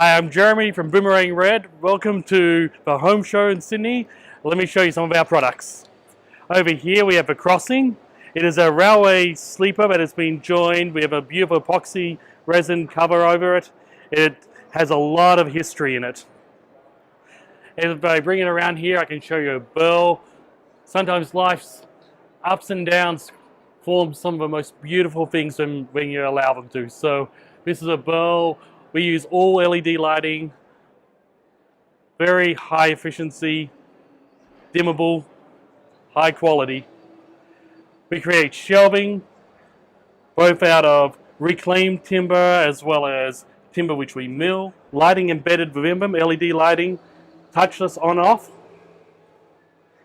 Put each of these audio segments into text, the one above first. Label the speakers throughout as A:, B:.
A: Hi, I'm Jeremy from BoomerangRed. Welcome to the home show in Sydney. Let me show you some of our products. Over here we have a crossing. It is a railway sleeper that has been joined. We have a beautiful epoxy resin cover over it. It has a lot of history in it. If I bring it around here, I can show you a burl. Sometimes life's ups and downs form some of the most beautiful things when you allow them to. So this is a burl. We use all LED lighting, very high efficiency, dimmable, high quality. We create shelving, both out of reclaimed timber as well as timber which we mill. Lighting embedded within them, LED lighting, touchless on off.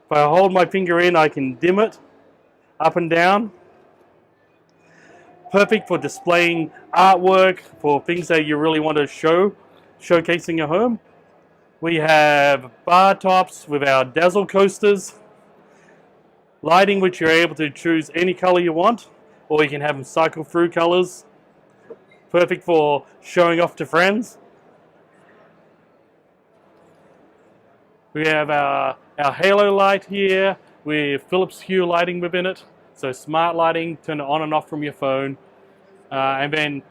A: If I hold my finger in, I can dim it up and down. Perfect for displaying artwork, for things that you really want to showcase in your home. We have bar tops with our dazzle coasters. Lighting which you're able to choose any color you want, or you can have them cycle through colors. Perfect for showing off to friends. We have our halo light here with Philips Hue lighting within it. So smart lighting, turn it on and off from your phone. And then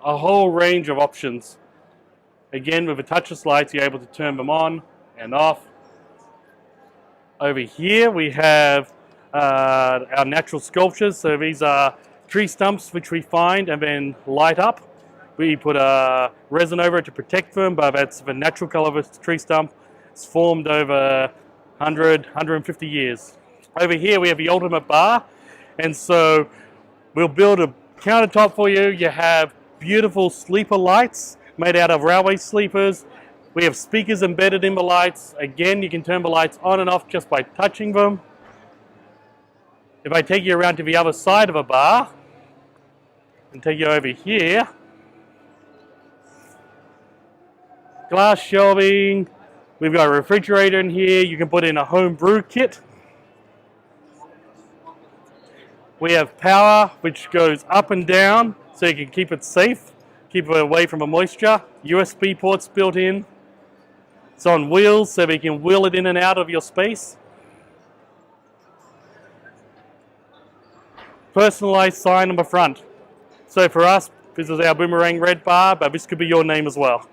A: a whole range of options. Again, with the touchless lights, you're able to turn them on and off. Over here we have our natural sculptures. So these are tree stumps which we find and then light up. We put a resin over it to protect them, but that's the natural color of a tree stump. It's formed over 100, 150 years. Over here we have the ultimate bar. And so we'll build a countertop for you. You have beautiful sleeper lights made out of railway sleepers. We have speakers embedded in the lights. Again, you can turn the lights on and off just by touching them. If I take you around to the other side of a bar and take you over here, glass shelving. We've got a refrigerator in here. You can put in a home brew kit. We have power which goes up and down so you can keep it safe, keep it away from the moisture. USB ports built in. It's on wheels so we can wheel it in and out of your space. Personalized sign on the front. So for us, this is our BoomerangRed bar, but this could be your name as well.